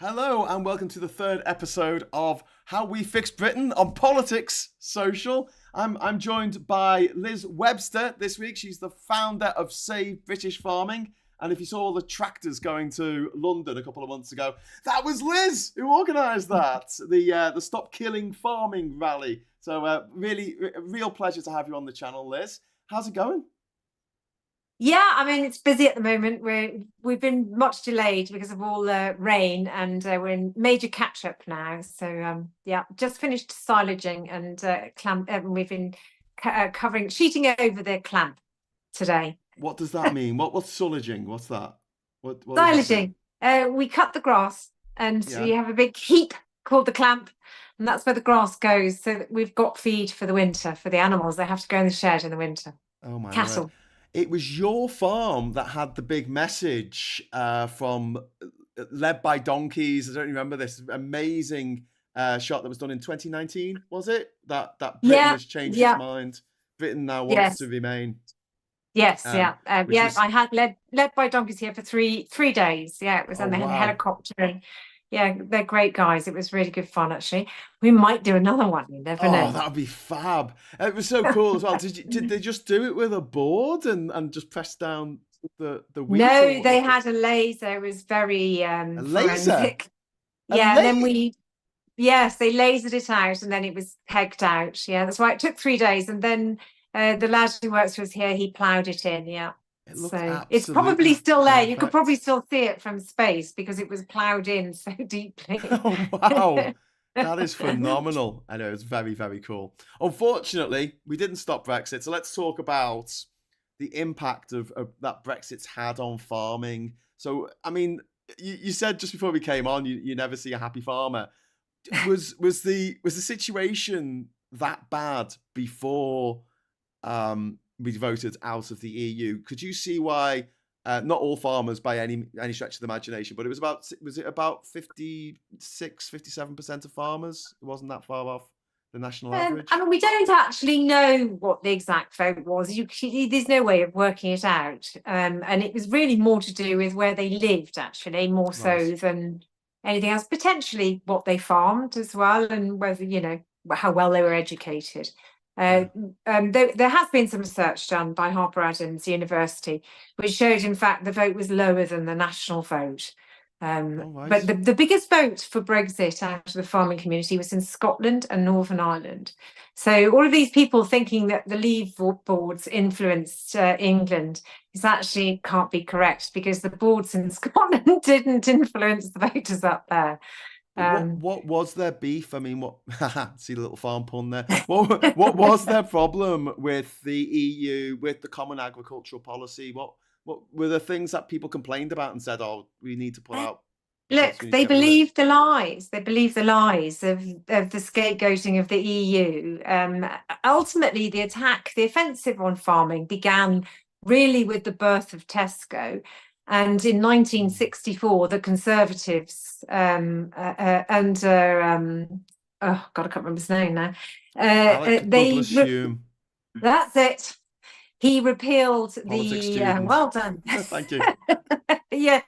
Hello and welcome to the third episode of How We Fix Britain on Politics Social. I'm joined by Liz Webster this week. She's the founder of Save British Farming. And if you saw all the tractors going to London a couple of months ago, that was Liz who organised that, the Stop Killing Farming rally. So really, a real pleasure to have you on the channel, Liz. How's it going? Yeah, I mean, it's busy at the moment. We've been much delayed because of all the rain, and we're in major catch-up now. So yeah, just finished silaging and clamp. We've been sheeting over the clamp today. What does that mean? What's silaging? What's that? What does that Silaging. We cut the grass, and Yeah. we have a big heap called the clamp, and that's where the grass goes. So that we've got feed for the winter for the animals. They have to go in the shed in the winter. Oh my Cattle. word. It was your farm that had the big message from led by donkeys. I don't remember this amazing shot that was done in 2019, was it? That Britain has changed its mind. Britain now wants to remain. Yes, I had led by donkeys here for three days. Yeah, it was on the helicopter. And yeah, they're great guys. It was really good fun, actually. We might do another one. You never know. Oh, that would be fab. It was so cool as well. Did they just do it with a board and just press down the wheat? No, they had a laser. It was very a laser? forensic. Yeah, and then they lasered it out and then it was pegged out. Yeah, that's why it took 3 days. And then the lad who works for us here, he ploughed it in. Yeah. It's probably still there. You could probably still see it from space because it was ploughed in so deeply. Oh, wow. That is phenomenal. I know, it's very, very cool. Unfortunately, we didn't stop Brexit. So let's talk about the impact of that Brexit's had on farming. So, I mean, you said just before we came on, you never see a happy farmer. Was the situation that bad before we voted out of the EU? Could you see why not all farmers by any stretch of the imagination, but it was about 56-57% of farmers? It wasn't that far off the national average. I mean, we don't actually know what the exact vote was. There's no way of working it out, and it was really more to do with where they lived, actually, more so than anything else. Potentially what they farmed as well, and whether how well they were educated. There has been some research done by Harper Adams University, which showed, in fact, the vote was lower than the national vote. But the biggest vote for Brexit out of the farming community was in Scotland and Northern Ireland. So all of these people thinking that the Leave boards influenced England is actually can't be correct, because the boards in Scotland didn't influence the voters up there. What was their beef? I mean, see the little farm pun there. What was their problem with the EU, with the common agricultural policy? What were the things that people complained about and said, "Oh, we need to pull out"? Look, they believed the lies. They believed the lies of the scapegoating of the EU. Ultimately, the offensive on farming began really with the birth of Tesco. And in 1964, the Conservatives under I can't remember his name now. Hume. That's it. He repealed the well done. Thank you. Yeah,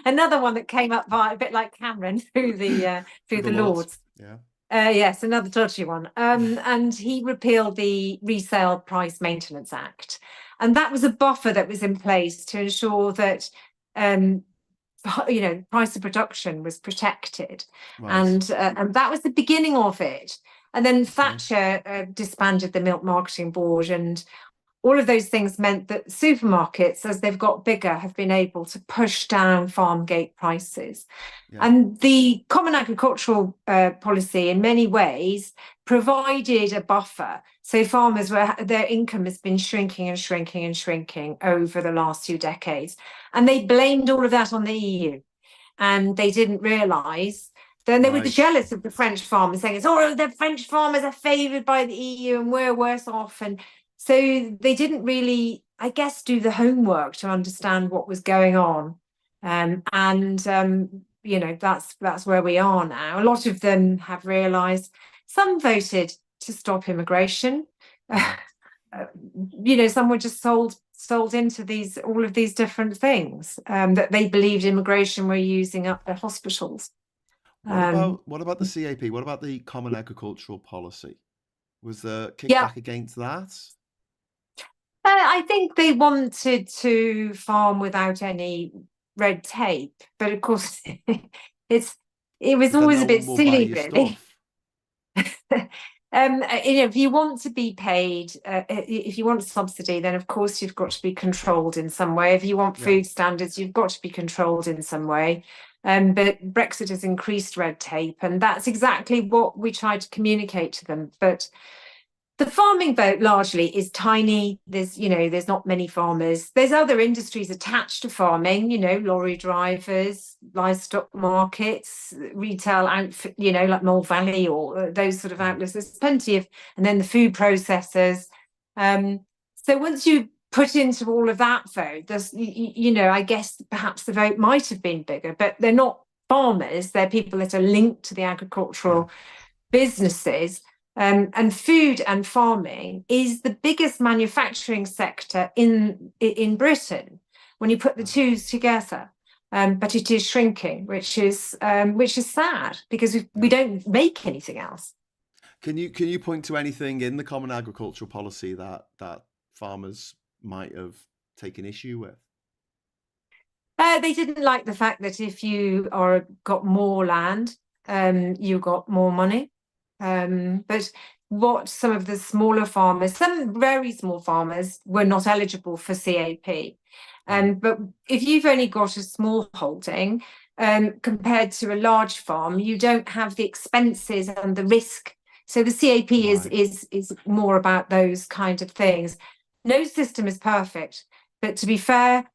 another one that came up a bit like Cameron through the Lords. Yeah. Yes, another dodgy one. And he repealed the Resale Price Maintenance Act. And that was a buffer that was in place to ensure that, price of production was protected. And that was the beginning of it. And then Thatcher disbanded the Milk Marketing Board, and all of those things meant that supermarkets, as they've got bigger, have been able to push down farm gate prices. And the Common Agricultural Policy, in many ways, provided a buffer. So farmers their income has been shrinking and shrinking and shrinking over the last 2 decades. And they blamed all of that on the EU. And they didn't realise. Then they were jealous of the French farmers, saying, the French farmers are favoured by the EU and we're worse off. And so they didn't really, I guess, do the homework to understand what was going on. That's where we are now. A lot of them have realised. Some voted to stop immigration. Some were just sold into all of these different things that they believed immigration were using up their hospitals. What about the CAP? What about the Common Agricultural Policy? Was the Yeah, kickback against that? I think they wanted to farm without any red tape, but of course, it was Because then always no a bit one will buy silly, your really. stuff. If you want to be paid, if you want subsidy, then of course you've got to be controlled in some way. If you want Yeah. food standards, you've got to be controlled in some way. But Brexit has increased red tape, and that's exactly what we tried to communicate to them. But the farming vote largely is tiny. There's not many farmers. There's other industries attached to farming, lorry drivers, livestock markets, retail outfit, like Mole Valley or those sort of outlets. There's plenty of, and then the food processors. So once you put into all of that vote, there's, I guess perhaps the vote might have been bigger, but they're not farmers. They're people that are linked to the agricultural businesses. And food and farming is the biggest manufacturing sector in Britain when you put the two together. But it is shrinking, which is sad because we don't make anything else. Can you point to anything in the Common Agricultural Policy that farmers might have taken issue with? They didn't like the fact that if you got more land, you got more money. But what some of the smaller farmers, some very small farmers, were not eligible for CAP. But if you've only got a small holding, compared to a large farm, you don't have the expenses and the risk. So the CAP is more about those kind of things. No system is perfect, but to be fair,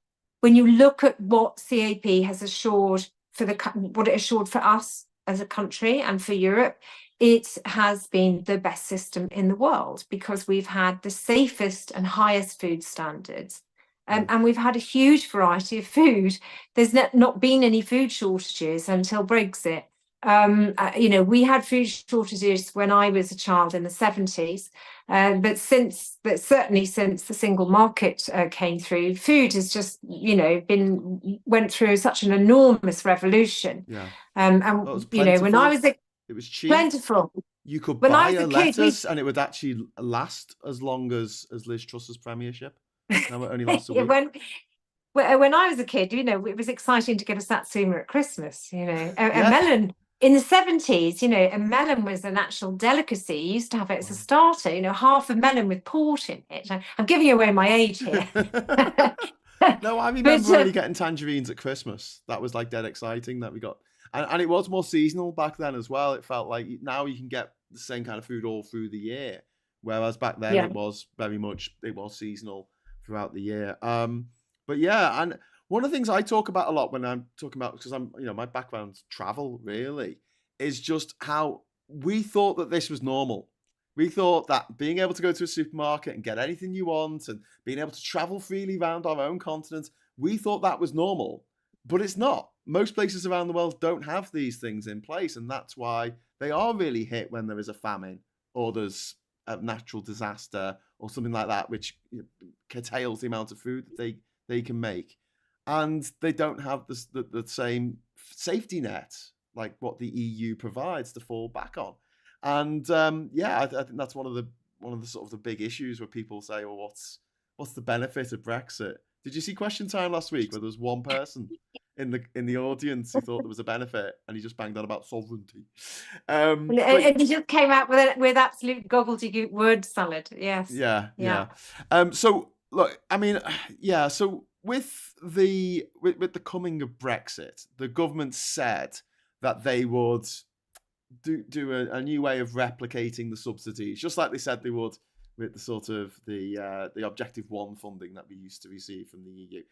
when you look at what CAP has assured what it assured for us as a country and for Europe, it has been the best system in the world because we've had the safest and highest food standards. And we've had a huge variety of food. There's not been any food shortages until Brexit. We had food shortages when I was a child in the 70s, but certainly since the single market came through, food has just went through such an enormous revolution. Yeah. And when I was it was cheap. Plentiful. You could when buy I was a kid, lettuce and it would actually last as long as Liz Truss's premiership. Now it only lasts a week. When I was a kid, it was exciting to get a satsuma at Christmas. A melon in the 70s. A melon was an actual delicacy. You used to have it as a starter. Half a melon with port in it. I'm giving away my age here. No, I remember only getting tangerines at Christmas. That was like dead exciting that we got. And it was more seasonal back then as well. It felt like now you can get the same kind of food all through the year. Whereas back then it was seasonal throughout the year. But yeah, and one of the things I talk about a lot when I'm talking about, because my background's travel really, is just how we thought that this was normal. We thought that being able to go to a supermarket and get anything you want and being able to travel freely around our own continent, we thought that was normal. But it's not. Most places around the world don't have these things in place, and that's why they are really hit when there is a famine or there's a natural disaster or something like that, which curtails the amount of food that they can make. And they don't have the same safety net like what the EU provides to fall back on. And I think that's one of the sort of the big issues where people say, well, what's the benefit of Brexit? Did you see Question Time last week where there was one person in the audience who thought there was a benefit and he just banged on about sovereignty? And he just came out with absolute gobbledygook word salad. Yes. Yeah. So look, I mean, so with the coming of Brexit, the government said that they would do a new way of replicating the subsidies, just like they said they would with the sort of the Objective 1 funding that we used to receive from the EU.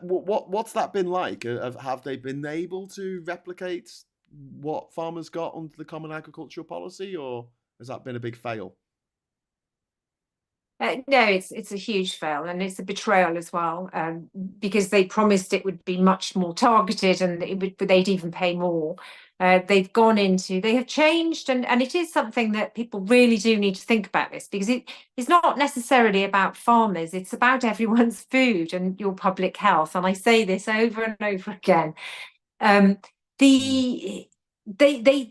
What's that been like? Have they been able to replicate what farmers got under the Common Agricultural Policy, or has that been a big fail? No, it's a huge fail, and it's a betrayal as well, because they promised it would be much more targeted and they'd even pay more. They have changed, and it is something that people really do need to think about this, because it's not necessarily about farmers, it's about everyone's food and your public health. And I say this over and over again. they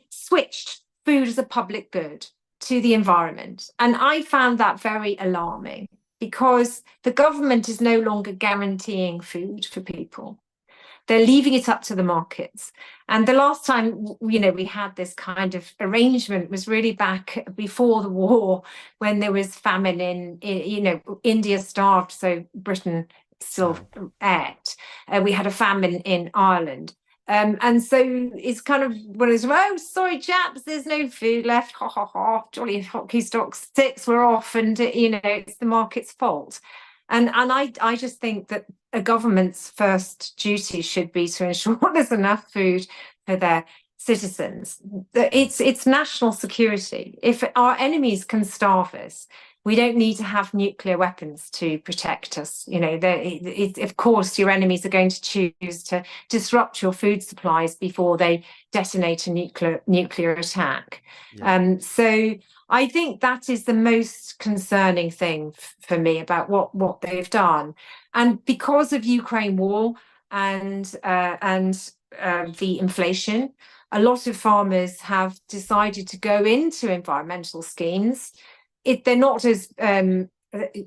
switched food as a public good to the environment. And I found that very alarming, because the government is no longer guaranteeing food for people. They're leaving it up to the markets. And the last time, we had this kind of arrangement was really back before the war, when there was famine in India starved, so Britain still ate. We had a famine in Ireland. And so it's kind of one of those, oh, sorry, chaps, there's no food left. Ha ha ha, jolly hockey stock sticks, we're off, and it's the market's fault. And I just think that a government's first duty should be to ensure there's enough food for their citizens. It's national security. If our enemies can starve us, we don't need to have nuclear weapons to protect us. Of course, your enemies are going to choose to disrupt your food supplies before they detonate a nuclear attack. Yeah. So I think that is the most concerning thing for me about what they've done. And because of Ukraine war and the inflation, a lot of farmers have decided to go into environmental schemes. They're not as the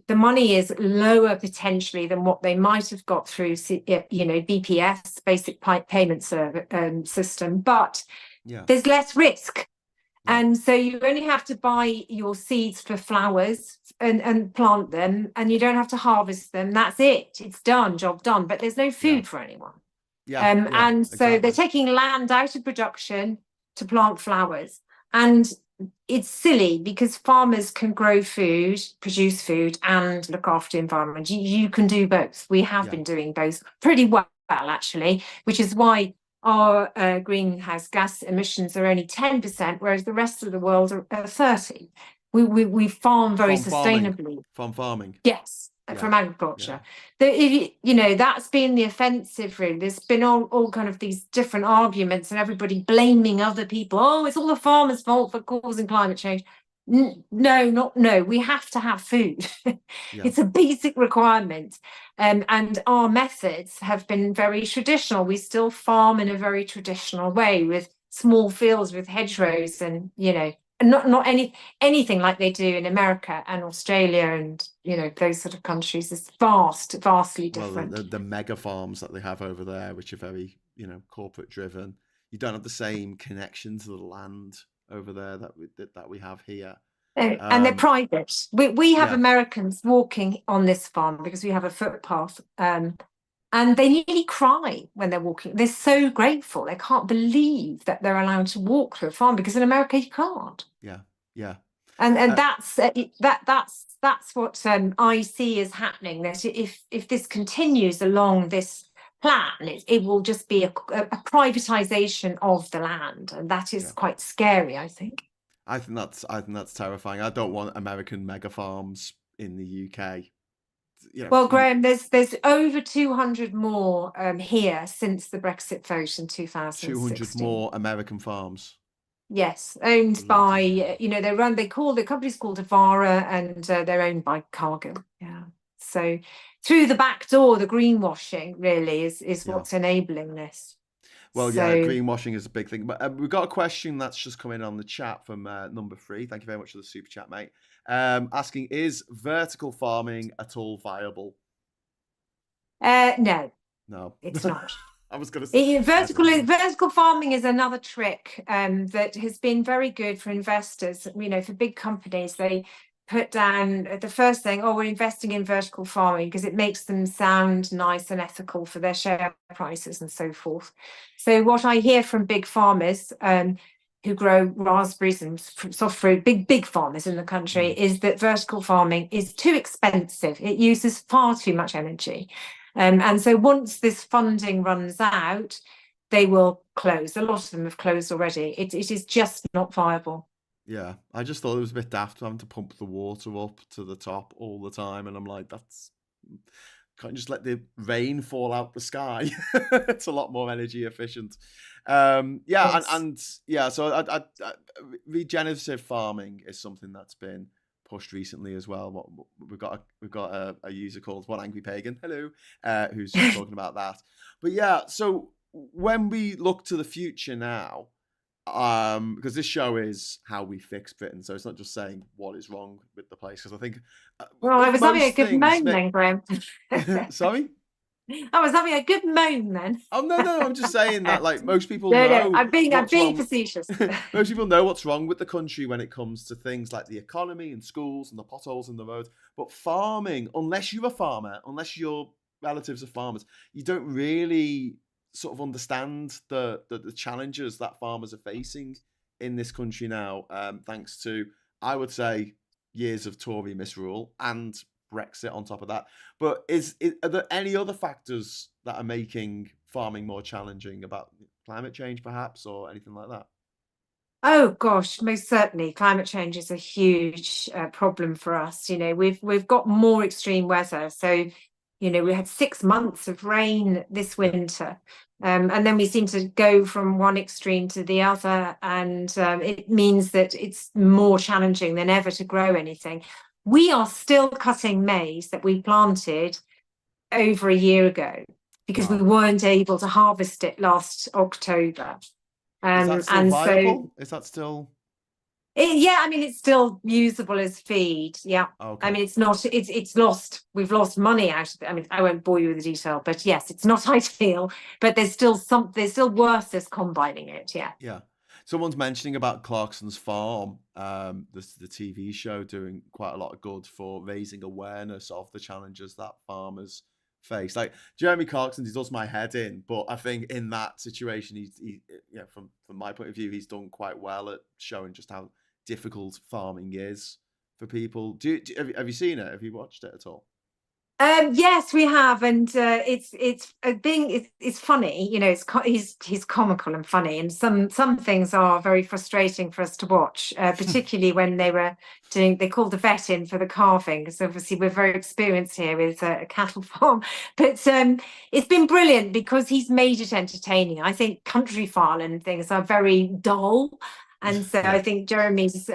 money is lower potentially than what they might have got through BPS, basic payment system, but there's less risk. And so you only have to buy your seeds for flowers and plant them, and you don't have to harvest them. That's it. It's done, job done. But there's no food for anyone. And so exactly. They're taking land out of production to plant flowers. And it's silly, because farmers can grow food, produce food, and look after the environment. You can do both. We have been doing both pretty well, actually, which is why our greenhouse gas emissions are only 10%, whereas the rest of the world are 30%. We farm very sustainably. From farming. Yes. From agriculture. That's been the offensive route. There's been all kind of these different arguments, and everybody blaming other people. Oh, it's all the farmers' fault for causing climate change. No. We have to have food. It's a basic requirement. And our methods have been very traditional. We still farm in a very traditional way, with small fields, with hedgerows, and not anything like they do in America and Australia and those sort of countries. Is vastly different. Well, the mega farms that they have over there, which are very corporate driven, you don't have the same connection to the land over there that we have here. And they're private. We have Americans walking on this farm because we have a footpath, and they nearly cry when they're walking. They're so grateful. They can't believe that they're allowed to walk through a farm, because in America you can't. Yeah. And that's what I see as happening. That if this continues along this plan, it will just be a privatization of the land, and that is quite scary, I think. I think that's terrifying. I don't want American mega farms in the UK. Well, Graham, there's over 200 more here since the Brexit vote in 2016. 200 more American farms. Yes, owned by they call the company's called Avara, and they're owned by Cargill. Yeah. So through the back door, the greenwashing really is what's enabling this. Well, greenwashing is a big thing. But we've got a question that's just come in on the chat from number 3. Thank you very much for the super chat, mate. Asking, is vertical farming at all viable? No, it's not. I was going to say vertical farming is another trick that has been very good for investors. For big companies, they put down the first thing, we're investing in vertical farming because it makes them sound nice and ethical for their share prices and so forth. So what I hear from big farmers who grow raspberries and soft fruit, big farmers in the country, is that vertical farming is too expensive. It uses far too much energy. And so once this funding runs out, they will close. A lot of them have closed already. It is just not viable. Yeah, I just thought it was a bit daft having to pump the water up to the top all the time. And I'm like, can't you just let the rain fall out the sky? It's a lot more energy efficient. So regenerative farming is something that's been pushed recently as well. We've got a user called One Angry Pagan, hello, who's talking about that. But yeah, so when we look to the future now, because this show is how we fix Britain, so it's not just saying what is wrong with the place. Because I think Well, I with was having a most good things, moan then, Graham. sorry. I was having a good moan then. Oh no, I'm just saying that like most people No, know I'm being what's wrong. facetious. Most people know what's wrong with the country when it comes to things like the economy and schools and the potholes in the roads. But farming, unless you're a farmer, unless your relatives are farmers, you don't really sort of understand the challenges that farmers are facing in this country now, thanks to, I would say, years of Tory misrule and Brexit on top of that. But are there any other factors that are making farming more challenging, about climate change perhaps, or anything like that? Oh gosh, most certainly. Climate change is a huge problem for us. We've got more extreme weather. So, we had 6 months of rain this Yeah. winter, and then we seem to go from one extreme to the other, and it means that it's more challenging than ever to grow anything. We are still cutting maize that we planted over a year ago because we Wow. weren't able to harvest it last October. Is that still And so viable? Is that still yeah, I mean, it's still usable as feed. Yeah. I okay? mean, it's lost. We've lost money out of it. I mean, I won't bore you with the detail, but yes, it's not ideal, but there's still worth us combining it. Yeah. Yeah. Someone's mentioning about Clarkson's Farm, the TV show, doing quite a lot of good for raising awareness of the challenges that farmers face. Like Jeremy Clarkson, he does my head in, but I think in that situation, from my point of view, he's done quite well at showing just how difficult farming is for people. Have you seen it? Have you watched it at all? Yes, we have, and it's a thing. It's funny, he's comical and funny, and some things are very frustrating for us to watch, particularly when they called the vet in for the calving, because obviously we're very experienced here with a cattle farm. But it's been brilliant because he's made it entertaining. I think country farming things are very dull. And so Yeah. I think Jeremy's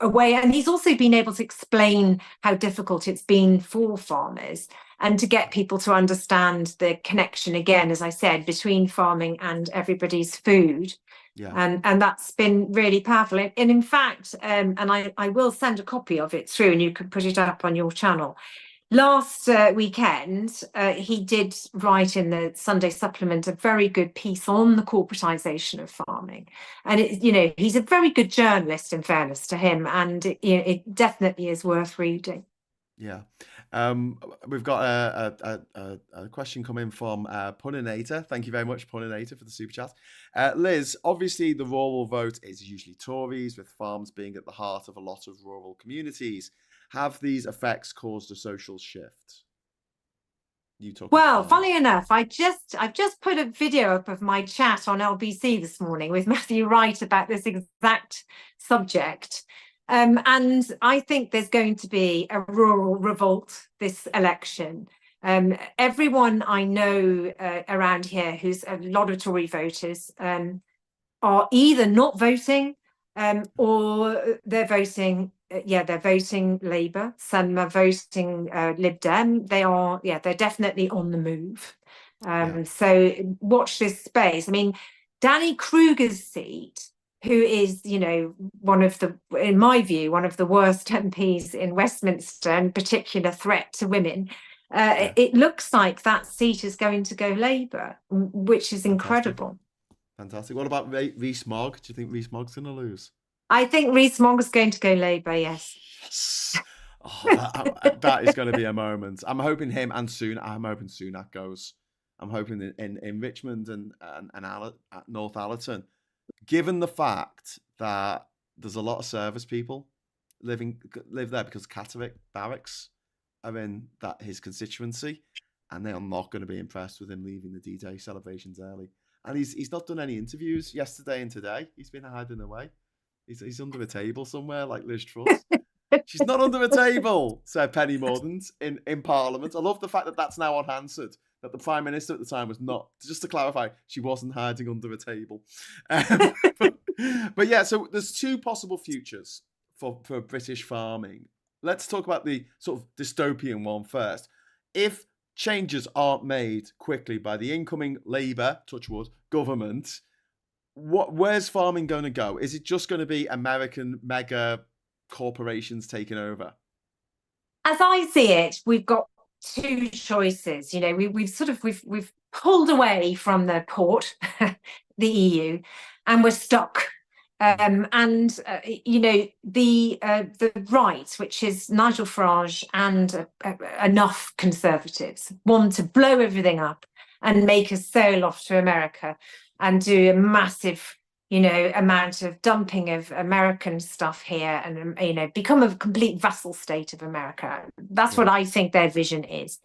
away, and he's also been able to explain how difficult it's been for farmers and to get people to understand the connection, again, as I said, between farming and everybody's food. Yeah. And that's been really powerful. And in fact, and I will send a copy of it through and you can put it up on your channel. Last weekend, he did write in the Sunday supplement a very good piece on the corporatisation of farming. And, he's a very good journalist, in fairness to him, and it definitely is worth reading. Yeah. We've got a question coming from Puninator. Thank you very much, Puninator, for the super chat. Liz, obviously the rural vote is usually Tories, with farms being at the heart of a lot of rural communities. Have these effects caused a social shift? Well, funnily enough, I've just put a video up of my chat on LBC this morning with Matthew Wright about this exact subject. And I think there's going to be a rural revolt this election. Everyone I know around here who's a lot of Tory voters are either not voting or they're voting. They're voting Labour. Some are voting Lib Dem. They're definitely on the move. So watch this space. I mean, Danny Kruger's seat, who is, in my view, one of the worst MPs in Westminster, and particular threat to women. It looks like that seat is going to go Labour, which is incredible. Fantastic. What about Rees-Mogg? Do you think Rees-Mogg's going to lose? I think Rees-Mogg is going to go Labour, yes. Oh, that is going to be a moment. I'm hoping Sunak goes. I'm hoping in Richmond and North Allerton, given the fact that there's a lot of service people live there because Catterick barracks are in his constituency, and they are not going to be impressed with him leaving the D-Day celebrations early. And he's not done any interviews yesterday and today. He's been hiding away. He's under a table somewhere, like Liz Truss. She's not under a table, said Penny Mordaunt in Parliament. I love the fact that that's now unanswered, that the Prime Minister at the time was not, just to clarify, she wasn't hiding under a table. But yeah, so there's two possible futures for British farming. Let's talk about the sort of dystopian one first. If changes aren't made quickly by the incoming Labour, touch wood, government, where's farming going to go? Is it just going to be American mega corporations taking over? As I see it, we've got two choices. We've pulled away from the port, the EU, and we're stuck. The right, which is Nigel Farage and enough Conservatives, want to blow everything up and make us sail off to America and do a massive amount of dumping of American stuff here and, become a complete vassal state of America. That's what I think their vision is.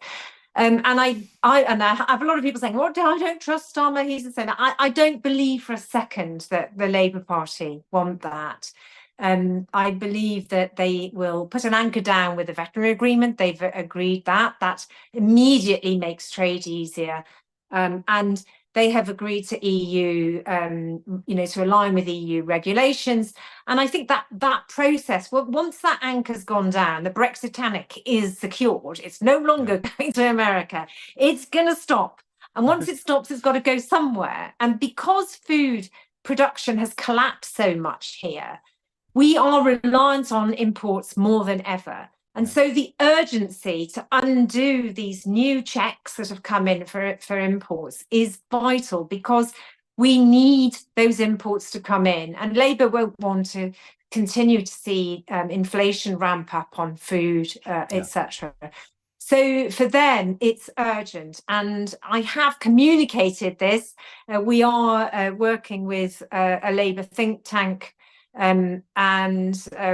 And I have a lot of people saying, well, I don't trust Starmer. He's the same. I don't believe for a second that the Labour Party want that. I believe that they will put an anchor down with the veterinary agreement. They've agreed that. That immediately makes trade easier. And they have agreed to EU, to align with EU regulations. And I think that process, well, once that anchor's gone down, the Brexitanic is secured. It's no longer going to America. It's going to stop. And once it stops, it's got to go somewhere. And because food production has collapsed so much here, we are reliant on imports more than ever. And so the urgency to undo these new checks that have come in for imports is vital, because we need those imports to come in. And Labour won't want to continue to see inflation ramp up on food, etc. So for them, it's urgent. And I have communicated this. We are working with a Labour think tank, and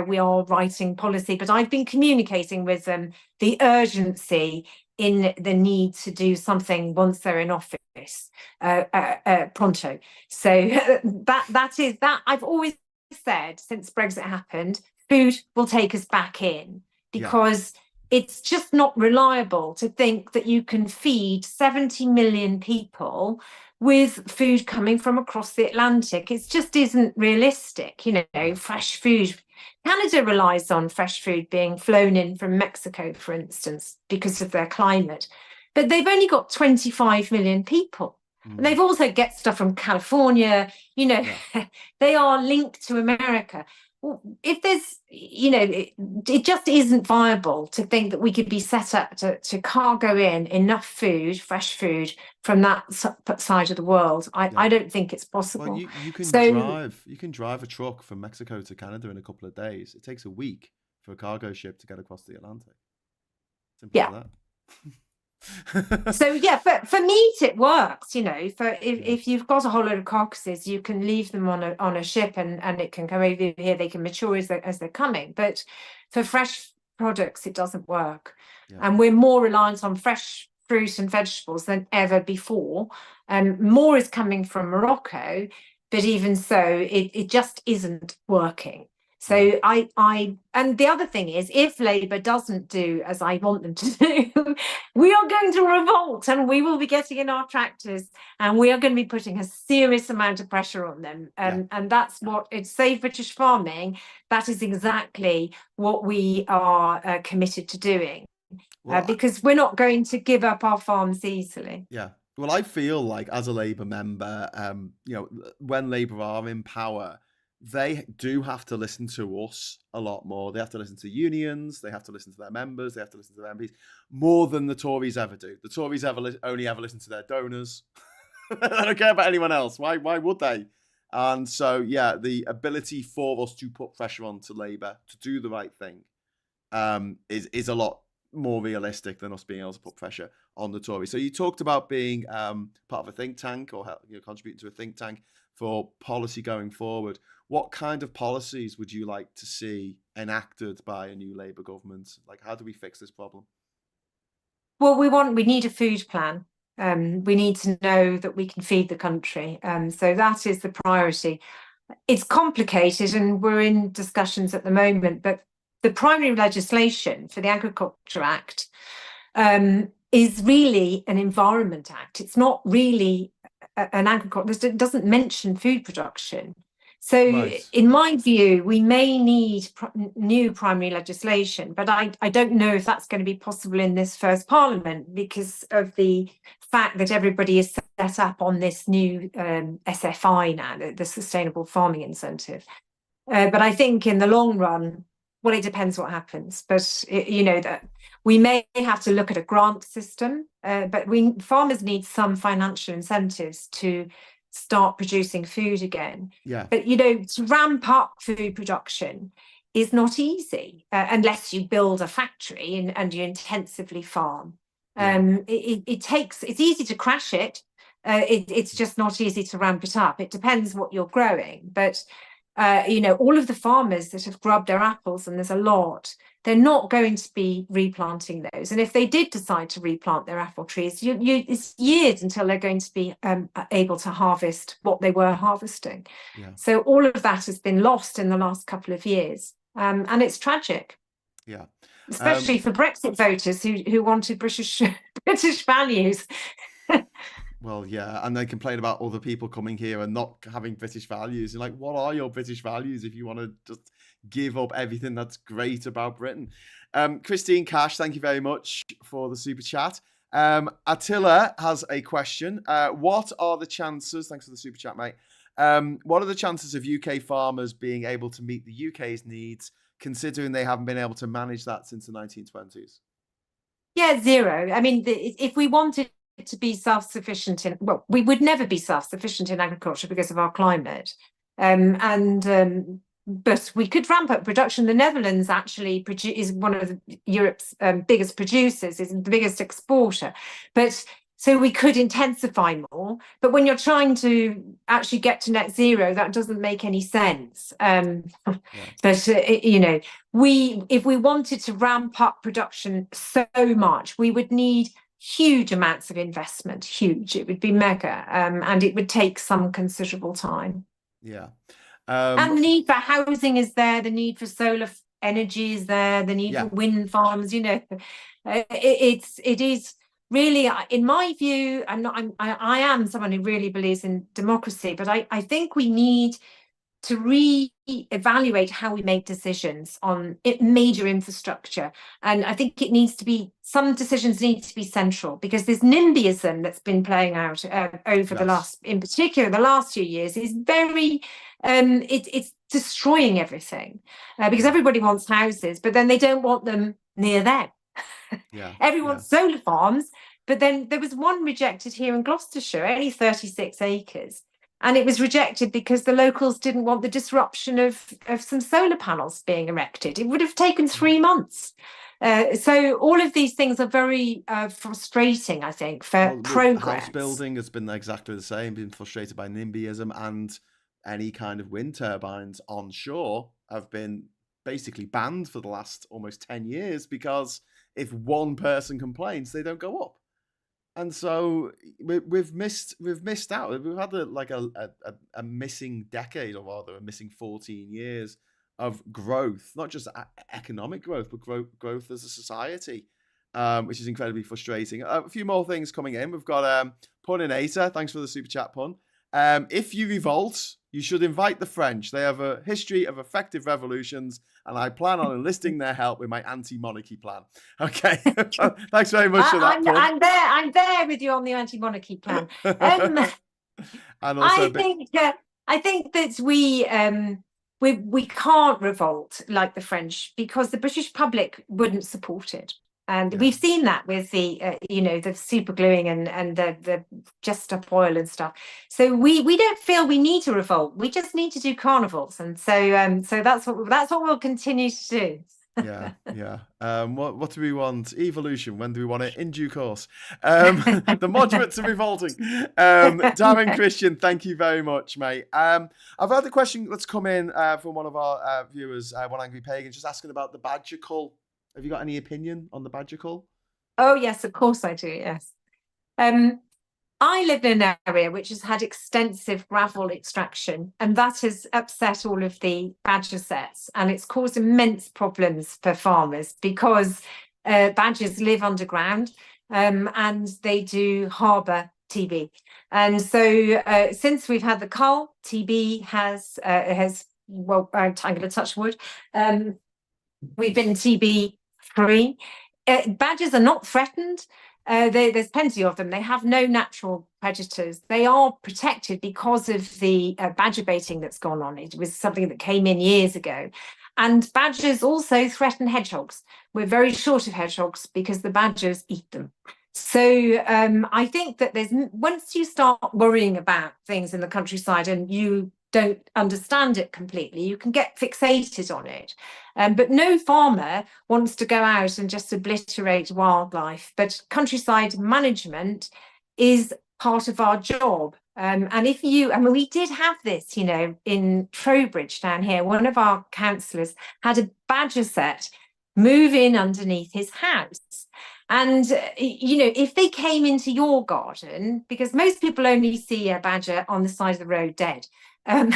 we are writing policy, but I've been communicating with them the urgency in the need to do something once they're in office, pronto. So that is that. I've always said since Brexit happened, food will take us back in, because it's just not reliable to think that you can feed 70 million people with food coming from across the Atlantic. It just isn't realistic. Fresh food. Canada relies on fresh food being flown in from Mexico, for instance, because of their climate. But they've only got 25 million people. And they've also get stuff from California. They are linked to America. If there's, it just isn't viable to think that we could be set up to cargo in enough food, fresh food, from that side of the world. I don't think it's possible. Well, you can drive a truck from Mexico to Canada in a couple of days. It takes a week for a cargo ship to get across the Atlantic. Simple as that. So for meat it works. If you've got a whole load of carcasses, you can leave them on a ship and it can come over here. They can mature as they're coming. But for fresh products, it doesn't work. And we're more reliant on fresh fruit and vegetables than ever before. More is coming from Morocco, but even so, it just isn't working. So and the other thing is, if Labour doesn't do as I want them to do, we are going to revolt, and we will be getting in our tractors, and we are going to be putting a serious amount of pressure on them. And that's what it's Save British Farming. That is exactly what we are committed to doing, because we're not going to give up our farms easily. Well, I feel like as a Labour member, when Labour are in power, they do have to listen to us a lot more. They have to listen to unions. They have to listen to their members. They have to listen to their MPs more than the Tories ever do. The Tories only ever listen to their donors. They don't care about anyone else. Why would they? And so, the ability for us to put pressure on to Labour to do the right thing is a lot more realistic than us being able to put pressure on the Tories. So you talked about being part of a think tank, or contributing to a think tank for policy going forward. What kind of policies would you like to see enacted by a new Labour government? Like, how do we fix this problem? Well, we need a food plan. We need to know that we can feed the country. So that is the priority. It's complicated, and we're in discussions at the moment, but the primary legislation for the Agriculture Act is really an Environment Act. It's not really an agriculture. It doesn't mention food production. So Right. in my view, we may need new primary legislation, but I don't know if that's going to be possible in this first parliament because of the fact that everybody is set up on this new SFI now, the Sustainable Farming Incentive. But I think in the long run, well, it depends what happens. But that we may have to look at a grant system. But farmers need some financial incentives to start producing food again. Yeah. But to ramp up food production is not easy unless you build a factory and you intensively farm. It's easy to crash it. It's just not easy to ramp it up. It depends what you're growing, but all of the farmers that have grubbed their apples, and there's a lot, they're not going to be replanting those. And if they did decide to replant their apple trees, it's years until they're going to be able to harvest what they were harvesting. Yeah. So all of that has been lost in the last couple of years, and it's tragic. Yeah. Especially for Brexit voters who wanted British values. Well, yeah, and they complain about other people coming here and not having British values. And like, what are your British values if you want to just give up everything that's great about Britain? Christine Cash, thank you very much for the super chat. Attila has a question. What are the chances, thanks for the super chat, mate. What are the chances of UK farmers being able to meet the UK's needs, considering they haven't been able to manage that since the 1920s? Yeah, zero. I mean, if we wanted to be self-sufficient we would never be self-sufficient in agriculture because of our climate, but we could ramp up production. The Netherlands actually is one of Europe's biggest producers, is the biggest exporter, but so we could intensify more. But when you're trying to actually get to net zero, that doesn't make any sense. But if we wanted to ramp up production so much, we would need huge amounts of investment. Huge. It would be mega, and it would take some considerable time. Yeah. And the need for housing is there. The need for solar energy is there. The need for wind farms. It is really, in my view. I am someone who really believes in democracy, but I think we need to re-evaluate how we make decisions on major infrastructure. And I think some decisions need to be central, because this NIMBYism that's been playing out over the last, in particular, the last few years, is very, it's destroying everything, because everybody wants houses, but then they don't want them near them. Everyone wants solar farms, but then there was one rejected here in Gloucestershire, only 36 acres. And it was rejected because the locals didn't want the disruption of some solar panels being erected. It would have taken 3 months. So all of these things are very frustrating, I think, for progress. House building has been exactly the same, been frustrated by NIMBYism, and any kind of wind turbines on shore have been basically banned for the last almost 10 years, because if one person complains, they don't go up. And so we've missed out. We've had a missing decade, or rather a missing 14 years of growth, not just economic growth, but growth as a society, which is incredibly frustrating. A few more things coming in. We've got Puninator. Thanks for the super chat, Pun. If you revolt, you should invite the French. They have a history of effective revolutions, and I plan on enlisting their help with my anti-monarchy plan. Okay, thanks very much for that. I'm there with you on the anti-monarchy plan. And also I think that we can't revolt like the French, because the British public wouldn't support it. And we've seen that with the super gluing and the just stop oil and stuff. So we don't feel we need to revolt. We just need to do carnivals, and so that's what we'll continue to do. What do we want? Evolution. When do we want it? In due course. The moderates are revolting. Darren Christian, thank you very much, mate. I've had a question that's come in from one of our viewers, One Angry Pagan, just asking about the badger cull. Have you got any opinion on the badger cull? Oh, yes, of course I do, yes. I live in an area which has had extensive gravel extraction, and that has upset all of the badger sets, and it's caused immense problems for farmers, because badgers live underground, and they do harbour TB. And so since we've had the cull, TB has well, I'm going to touch wood. We've been TB free. Badgers are not threatened. There's plenty of them. They have no natural predators. They are protected because of the badger baiting that's gone on. It was something that came in years ago. And badgers also threaten hedgehogs. We're very short of hedgehogs because the badgers eat them. So I think that once you start worrying about things in the countryside and you don't understand it completely, you can get fixated on it. But no farmer wants to go out and just obliterate wildlife. But countryside management is part of our job. And we did have this, in Trowbridge down here, one of our councillors had a badger set move in underneath his house. And, if they came into your garden, because most people only see a badger on the side of the road dead. And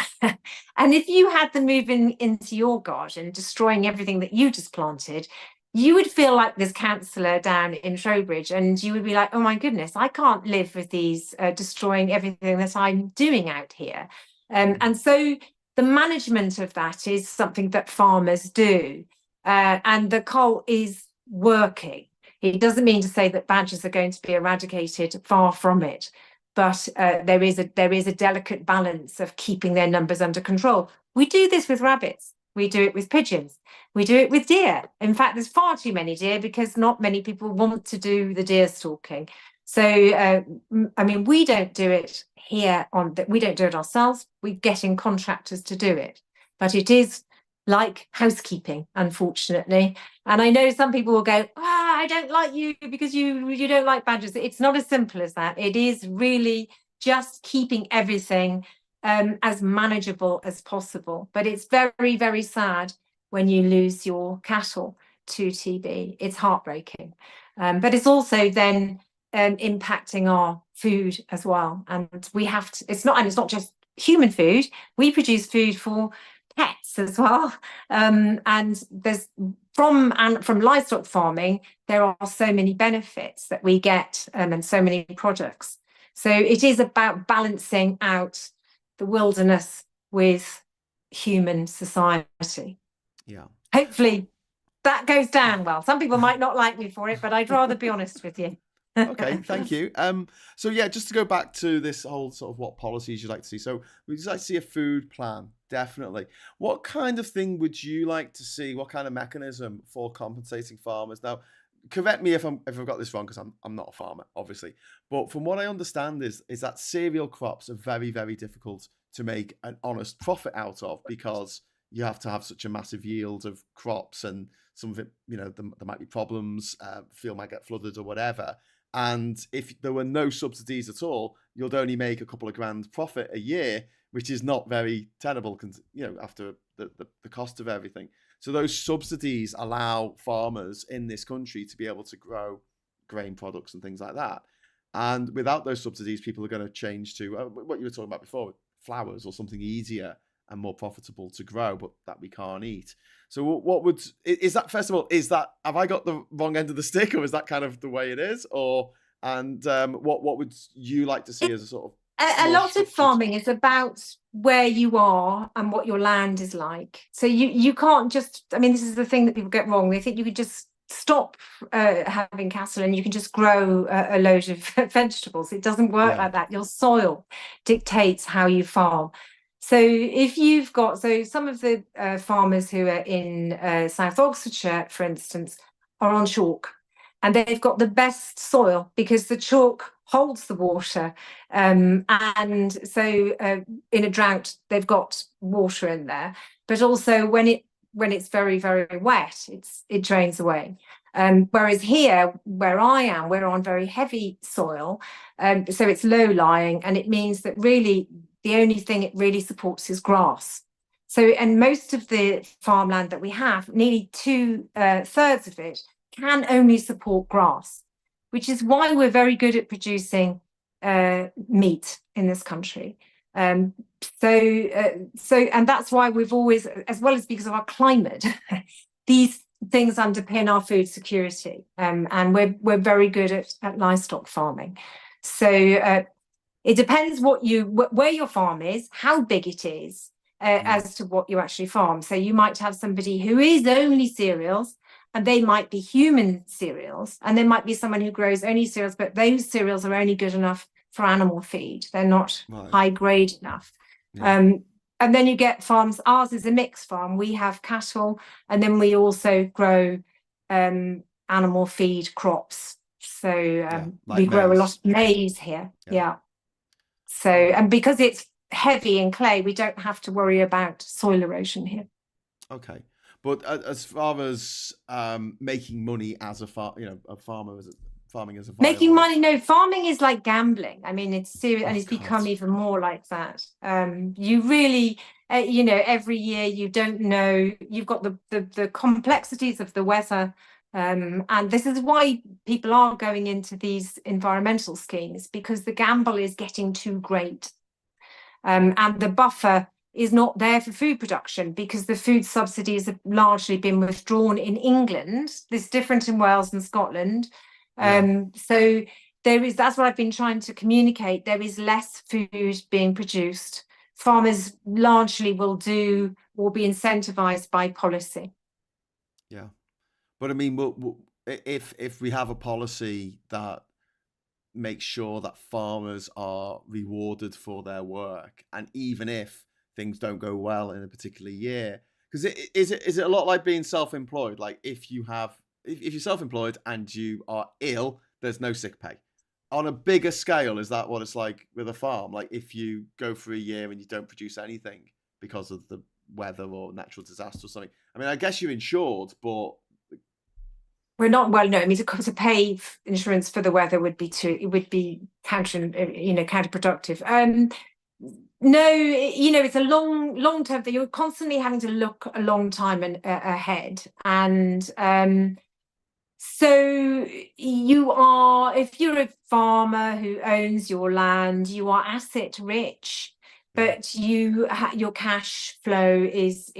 if you had them moving into your garden, destroying everything that you just planted, you would feel like this councillor down in Trowbridge, and you would be like, oh my goodness, I can't live with these destroying everything that I'm doing out here. And so the management of that is something that farmers do. And the cull is working. It doesn't mean to say that badgers are going to be eradicated, far from it. But there is a delicate balance of keeping their numbers under control. We do this with rabbits. We do it with pigeons. We do it with deer. In fact, there's far too many deer because not many people want to do the deer stalking. So, we don't do it here we don't do it ourselves. We're getting contractors to do it. But it is like housekeeping, unfortunately. And I know some people will go, I don't like you because you don't like badgers. It's not as simple as that. It is really just keeping everything as manageable as possible. But it's very, very sad when you lose your cattle to TB. It's heartbreaking. But it's also then impacting our food as well. And we have to, it's not just human food. We produce food for pets as well. And there's from livestock farming, there are so many benefits that we get and so many products. So it is about balancing out the wilderness with human society. Yeah. Hopefully that goes down well. Some people might not like me for it, but I'd rather be honest with you. Okay, thank you. So yeah, just to go back to this whole sort of what policies you'd like to see. So we'd like to see a food plan, definitely. What kind of thing would you like to see? What kind of mechanism for compensating farmers? Now, correct me if I've got this wrong, because I'm not a farmer, obviously. But from what I understand is that cereal crops are very, very difficult to make an honest profit out of, because you have to have such a massive yield of crops, and some of it, there might be problems, field might get flooded or whatever. And if there were no subsidies at all, you'd only make a couple of grand profit a year, which is not very tenable, after the cost of everything. So those subsidies allow farmers in this country to be able to grow grain products and things like that. And without those subsidies, people are going to change to what you were talking about before, flowers or something easier and more profitable to grow, but that we can't eat. So have I got the wrong end of the stick, or is that kind of the way it is? What would you like to see as a sort of... A lot of farming is about where you are and what your land is like. So you can't just, this is the thing that people get wrong. They think you could just stop having cattle and you can just grow a load of vegetables. It doesn't work like that. Your soil dictates how you farm. So if you've got, some of the farmers who are in South Oxfordshire, for instance, are on chalk, and they've got the best soil because the chalk holds the water. And so in a drought, they've got water in there, but also when it's very, very wet, it drains away. Whereas here, where I am, we're on very heavy soil. So it's low lying, and it means that really the only thing it really supports is grass. So, and most of the farmland that we have, nearly 2/3 of it, can only support grass, which is why we're very good at producing meat in this country. And that's why we've always, as well as because of our climate, these things underpin our food security. And we're very good at livestock farming. So it depends where your farm is, how big it is, as to what you actually farm. So you might have somebody who is only cereals, and they might be human cereals, and there might be someone who grows only cereals, but those cereals are only good enough for animal feed. They're not high grade enough. And then you get farms. Ours is a mixed farm. We have cattle, and then we also grow animal feed crops. So we grow a lot of maize here. So, and because it's heavy in clay, we don't have to worry about soil erosion here. Okay. But as far as making money as a farmer as a making money, no, farming is like gambling. I mean, it's serious, and it's become even more like that. You really, every year you don't know. You've got the complexities of the weather, and this is why people are going into these environmental schemes, because the gamble is getting too great, and the buffer is not there for food production, because the food subsidies have largely been withdrawn in England. This is different in Wales and Scotland. So that's what I've been trying to communicate. There is less food being produced. Farmers largely will be incentivized by policy. Yeah. But I mean, if we have a policy that makes sure that farmers are rewarded for their work, and even if things don't go well in a particular year, because is it a lot like being self-employed? Like if you're self-employed and you are ill, there's no sick pay. On a bigger scale, is that what it's like with a farm? Like if you go for a year and you don't produce anything because of the weather or natural disaster or something, I mean, I guess you're insured, but we're not. Well, no, I mean, to pay insurance for the weather would be counterproductive. No, it's a long term thing. You're constantly having to look a long time ahead, and so if you're a farmer who owns your land, you are asset rich, but your cash flow is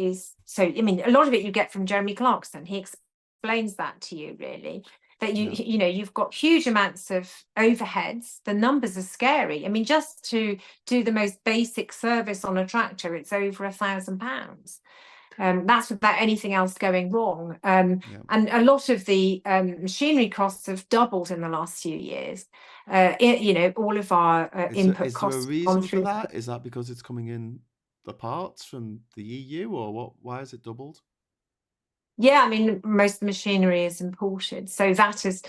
so. I mean, a lot of it you get from Jeremy Clarkson. He explains that to you, really, that you've got huge amounts of overheads. The numbers are scary. I mean, just to do the most basic service on a tractor, it's over £1,000. That's without anything else going wrong. And a lot of the machinery costs have doubled in the last few years. All of our input costs. Is there a reason for that? Is that because it's coming in the parts from the EU, or what? Why has it doubled? Yeah, I mean, most of the machinery is imported. So that is,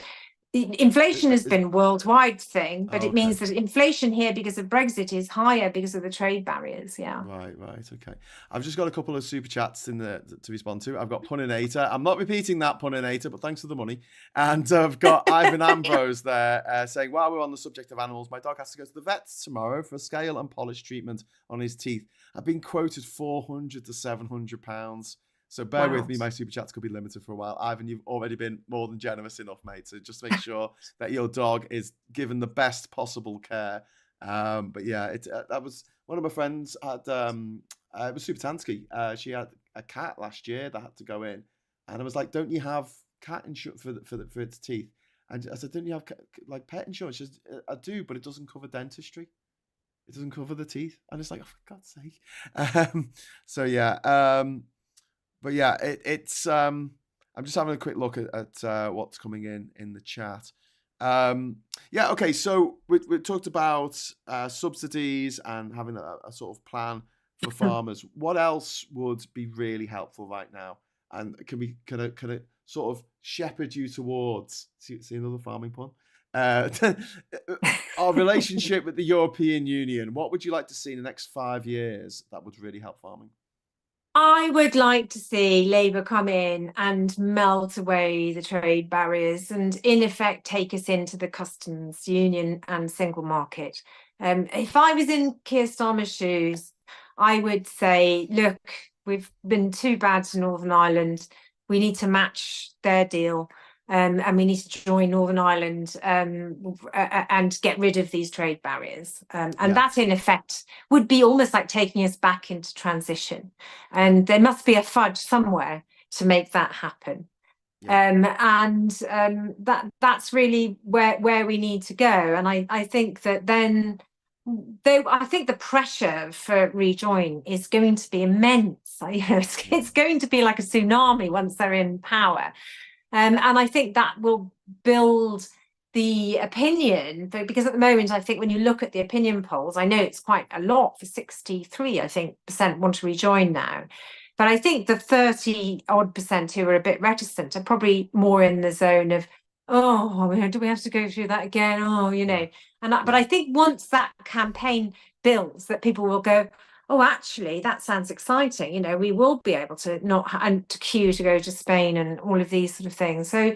inflation has been a worldwide thing, but it means that inflation here, because of Brexit, is higher because of the trade barriers. Yeah. Right. Okay. I've just got a couple of super chats to respond to. I've got Puninator. I'm not repeating that, Puninator, but thanks for the money. And I've got Ivan Ambrose there saying, while we're on the subject of animals, my dog has to go to the vets tomorrow for a scale and polish treatment on his teeth. I've been quoted £400 to £700. So bear with me, my super chats could be limited for a while. Ivan, you've already been more than generous enough, mate. So just make sure that your dog is given the best possible care. But yeah, that was one of my friends had. It was Super Tansky. She had a cat last year that had to go in, and I was like, "Don't you have cat insurance for its teeth?" And I said, "Don't you have like pet insurance?" She says, "I do, but it doesn't cover dentistry. It doesn't cover the teeth." And it's like, "Oh, for God's sake!" So yeah. But yeah, it's. I'm just having a quick look at what's coming in the chat. Yeah, okay. So we talked about subsidies and having a sort of plan for farmers. What else would be really helpful right now? And can I sort of shepherd you towards see another farming pun? Our relationship with the European Union. What would you like to see in the next 5 years that would really help farming? I would like to see Labour come in and melt away the trade barriers and, in effect, take us into the customs union and single market. If I was in Keir Starmer's shoes, I would say, look, we've been too bad to Northern Ireland. We need to match their deal. And we need to join Northern Ireland and get rid of these trade barriers. And that, in effect, would be almost like taking us back into transition. And there must be a fudge somewhere to make that happen. That's really where we need to go. And I think that then, though I think the pressure for Rejoin is going to be immense. It's going to be like a tsunami once they're in power. And I think that will build the opinion, because at the moment, I think when you look at the opinion polls, I know it's quite a lot, for 63, I think, percent want to rejoin now. But I think the 30 odd percent who are a bit reticent are probably more in the zone of, oh, do we have to go through that again? Oh, but I think once that campaign builds, that people will go, oh, actually, that sounds exciting. We will be able to not and to queue to go to Spain and all of these sort of things. So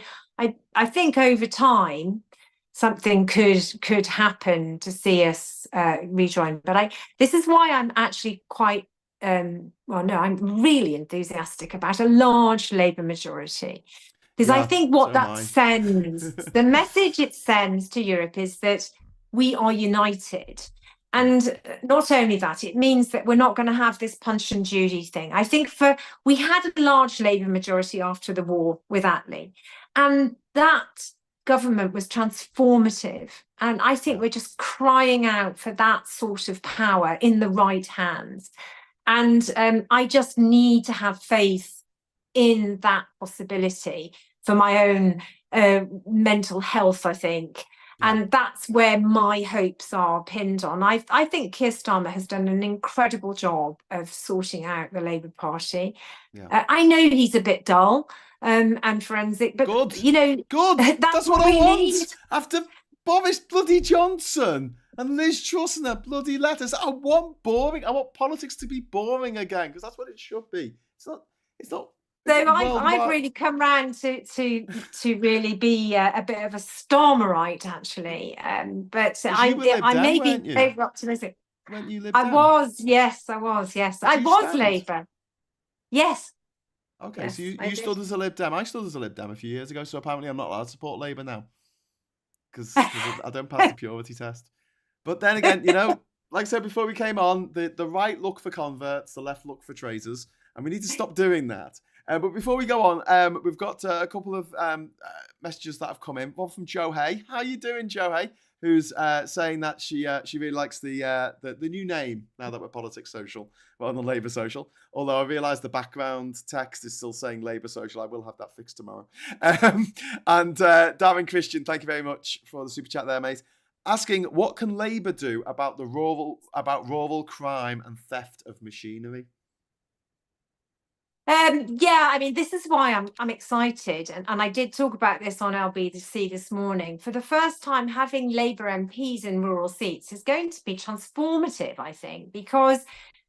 I think over time something could happen to see us rejoin. But this is why I'm actually quite I'm really enthusiastic about a large Labour majority. Because I think what that sends, the message it sends to Europe is that we are united. And not only that, it means that we're not going to have this Punch and Judy thing. I think we had a large Labour majority after the war with Attlee, and that government was transformative. And I think we're just crying out for that sort of power in the right hands. And I just need to have faith in that possibility for my own mental health, I think. And that's where my hopes are pinned on. I think Keir Starmer has done an incredible job of sorting out the Labour Party. I know he's a bit dull and forensic, but good. That's what I want. Need. After Boris bloody Johnson and Liz Truss and their bloody letters, I want politics to be boring again, because that's what it should be. It's not. So I've really come round to really be a bit of a Starmerite, actually. But I may be over optimistic. Weren't you Lib Dem? I was. Yes. I was Labour. Yes. Okay, yes, so you stood as a Lib Dem. I stood as a Lib Dem a few years ago, so apparently I'm not allowed to support Labour now, because I don't pass the purity test. But then again, like I said before we came on, the right look for converts, the left look for traitors, and we need to stop doing that. But before we go on, we've got a couple of messages that have come in. One from Joe Hay. How you doing, Joe Hay? Who's saying that she really likes the new name now that we're Politics Social rather than Labour Social. Although I realise the background text is still saying Labour Social. I will have that fixed tomorrow. And Darren Christian, thank you very much for the super chat there, mate. Asking, what can Labour do about rural crime and theft of machinery? This is why I'm excited, and I did talk about this on LBC this morning. For the first time, having Labour MPs in rural seats is going to be transformative, I think, because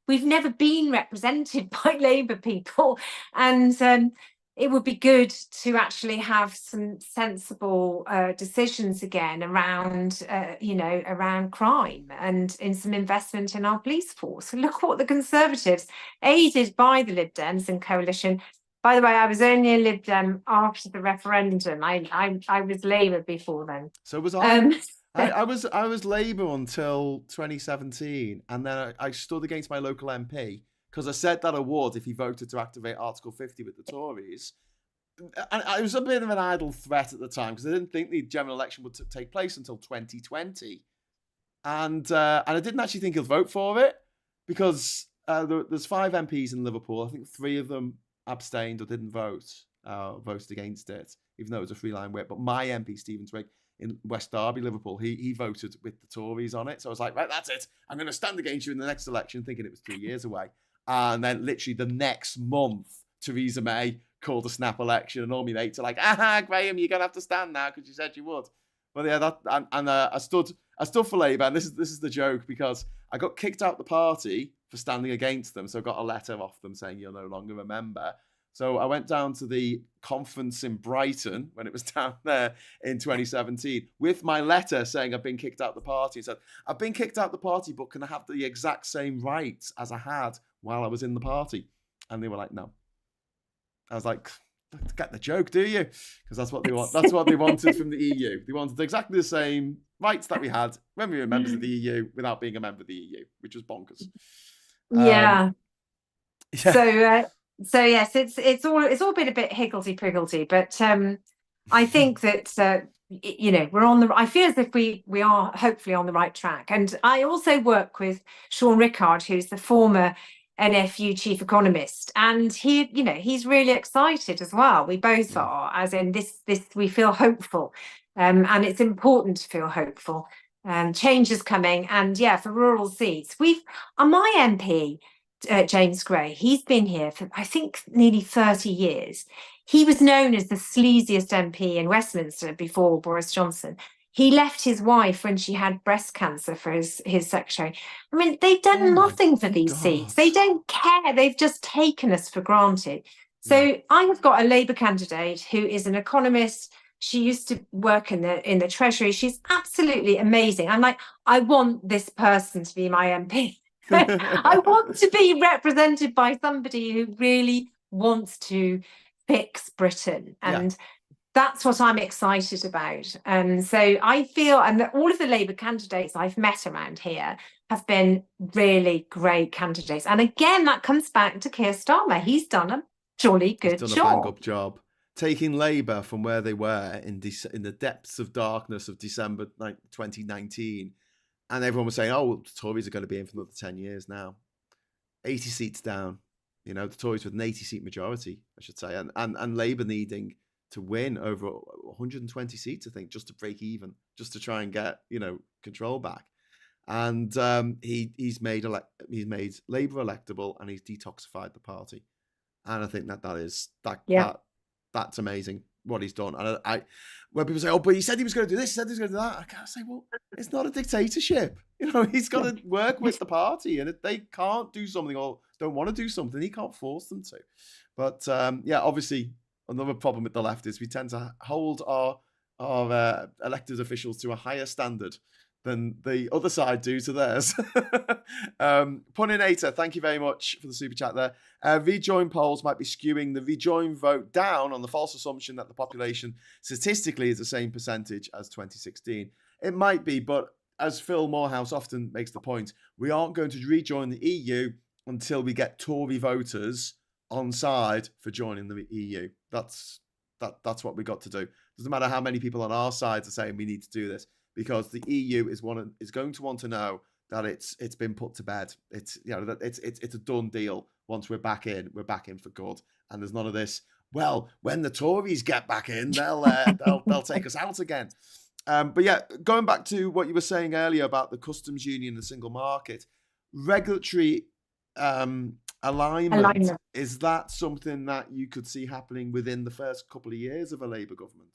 we've never been represented by Labour people, and it would be good to actually have some sensible decisions again around, around crime, and in some investment in our police force. Look what the Conservatives, aided by the Lib Dems and coalition. By the way, I was only a Lib Dem after the referendum. I was Labour before then. So was I. I was Labour until 2017, and then I stood against my local MP. Because I said that I would if he voted to activate Article 50 with the Tories. And it was a bit of an idle threat at the time, because I didn't think the general election would take place until 2020. And I didn't actually think he'll vote for it, because there's 5 MPs in Liverpool. I think 3 of them abstained or didn't vote, voted against it, even though it was a 3-line whip. But my MP, Stephen Twigg, in West Derby, Liverpool, he voted with the Tories on it. So I was like, right, that's it. I'm going to stand against you in the next election, thinking it was 3 years away. And then literally the next month, Theresa May called a snap election, and all my mates are like, Graham, you're going to have to stand now because you said you would. But yeah, I stood for Labour, and this is the joke, because I got kicked out the party for standing against them. So I got a letter off them saying you're no longer a member. So I went down to the conference in Brighton when it was down there in 2017 with my letter saying I've been kicked out the party. And said, I've been kicked out the party, but can I have the exact same rights as I had while I was in the party? And they were like, no. I was like, get the joke, do you? Because that's what they want. That's what they wanted from the EU. They wanted exactly the same rights that we had when we were members of the EU without being a member of the EU, which was bonkers. Yeah. So So yes, it's all been a bit higgledy-piggledy, but I think that we're on the. I feel as if we are hopefully on the right track. And I also work with Sean Rickard, who's the former NFU chief economist, and he's really excited as well. We both are, as in this we feel hopeful, and it's important to feel hopeful. Change is coming, and for rural seats, my MP. James Gray, he's been here for, I think, nearly 30 years. He was known as the sleaziest MP in Westminster before Boris Johnson. He left his wife when she had breast cancer for his secretary. I mean, they've done nothing for these seats. They don't care. They've just taken us for granted. So I have got a Labour candidate who is an economist. She used to work in the Treasury. She's absolutely amazing. I'm like, I want this person to be my MP. I want to be represented by somebody who really wants to fix Britain, and that's what I'm excited about. And so I feel, and all of the Labour candidates I've met around here have been really great candidates. And again, that comes back to Keir Starmer. He's done a jolly good job. He's done a bang-up job. Taking Labour from where they were in the depths of darkness of December 2019. And everyone was saying, oh, the Tories are going to be in for another 10 years now. 80 seats down. The Tories with an 80-seat majority, I should say. And Labour needing to win over 120 seats, I think, just to break even, just to try and get, control back. And he's made Labour electable, and he's detoxified the party. And I think that's amazing what he's done. And when people say, oh, but he said he was going to do this, he said he was going to do that, I can't say, well, it's not a dictatorship. He's got to work with the party, and if they can't do something or don't want to do something, he can't force them to. But obviously, another problem with the left is we tend to hold our elected officials to a higher standard than the other side do to theirs. Puninator, thank you very much for the super chat there. Rejoin polls might be skewing the Rejoin vote down on the false assumption that the population statistically is the same percentage as 2016. It might be, but as Phil Morehouse often makes the point, we aren't going to rejoin the EU until we get Tory voters on side for joining the EU. That's what we got to do. Doesn't matter how many people on our side are saying we need to do this, because the EU is going to want to know that it's been put to bed. It's that it's a done deal. Once we're back in for good. And there's none of this. Well, when the Tories get back in, they'll take us out again. But going back to what you were saying earlier about the customs union, the single market, regulatory alignment. Is that something that you could see happening within the first couple of years of a Labour government?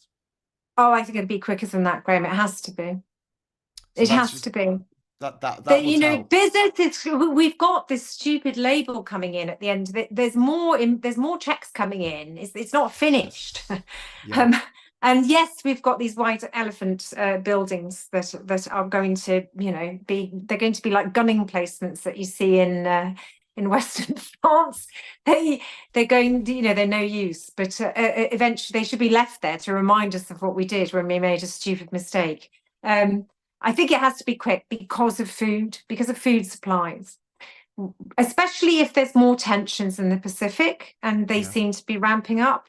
Oh, I think it'd be quicker than that, Graham. It has to be. It has to be. That business. We've got this stupid label coming in at the end of it. There's more checks coming in. It's not finished. And yes, we've got these white elephant buildings that are going to they're going to be like gunning placements that you see in Western France. They're going, they're no use, but eventually they should be left there to remind us of what we did when we made a stupid mistake. I think it has to be quick because of food supplies, especially if there's more tensions in the Pacific and they seem to be ramping up.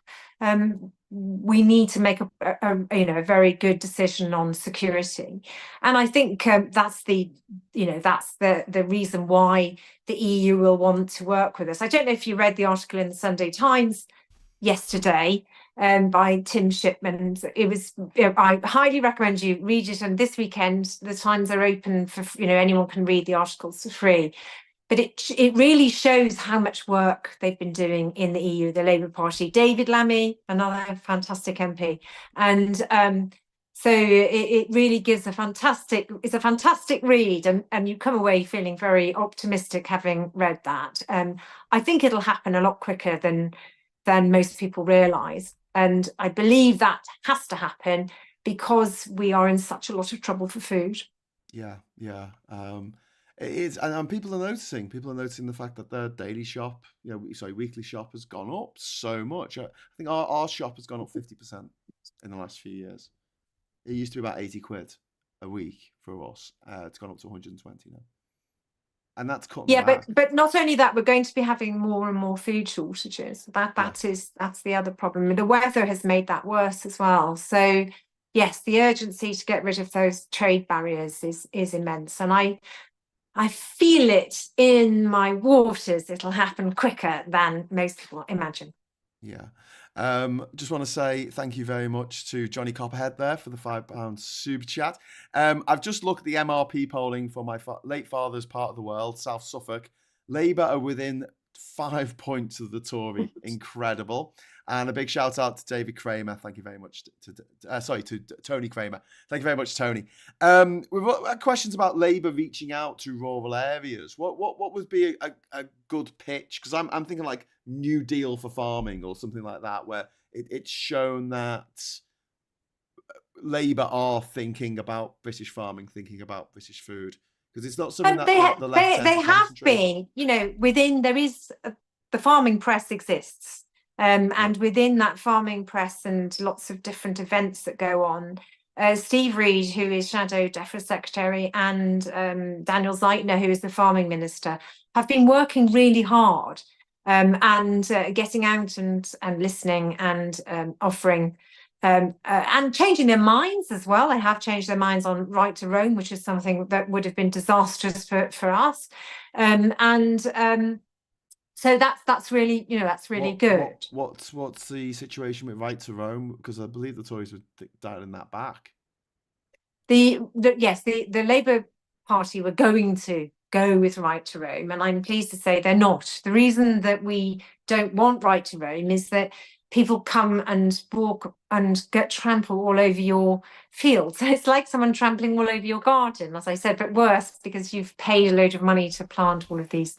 We need to make a very good decision on security, and I think that's the reason why the EU will want to work with us. I don't know if you read the article in the Sunday Times yesterday by Tim Shipman. I highly recommend you read it. And this weekend, the Times are open for anyone can read the articles for free. But it really shows how much work they've been doing in the EU, the Labour Party. David Lammy, another fantastic MP, and so it really gives it's a fantastic read, and you come away feeling very optimistic having read that. I think it'll happen a lot quicker than most people realise, and I believe that has to happen because we are in such a lot of trouble for food. It is, and people are noticing. People are noticing the fact that their daily shop, weekly shop has gone up so much. I think our shop has gone up 50% in the last few years. It used to be about 80 quid a week for us. It's gone up to 120 now. and that's cutting Yeah, back. but not only that, we're going to be having more and more food shortages. That's the other problem. The weather has made that worse as well. So yes, the urgency to get rid of those trade barriers is immense. And I feel it in my waters. It'll happen quicker than most people imagine. Yeah. Just want to say thank you very much to Johnny Copperhead there for the £5 super chat. I've just looked at the MRP polling for my late father's part of the world, South Suffolk. Labour are within 5 points of the Tory. Incredible. And a big shout out to David Kramer. Thank you very much to Tony Kramer. Thank you very much, Tony. We've got questions about Labour reaching out to rural areas. What would be a good pitch? Because I'm thinking like New Deal for farming or something like that, where it's shown that Labour are thinking about British farming, thinking about British food, because it's not something that the left tends to have been, within there is the farming press exists. And within that farming press and lots of different events that go on, Steve Reed, who is Shadow DEFRA Secretary, and Daniel Zeitner, who is the Farming Minister, have been working really hard and getting out and listening and offering and changing their minds as well. They have changed their minds on right to roam, which is something that would have been disastrous for us. So that's really, that's really good. What's the situation with right to roam? Because I believe the Tories were dialing that back. The Labour Party were going to go with right to roam, and I'm pleased to say they're not. The reason that we don't want right to roam is that people come and walk and get trampled all over your field. So it's like someone trampling all over your garden, as I said, but worse, because you've paid a load of money to plant all of these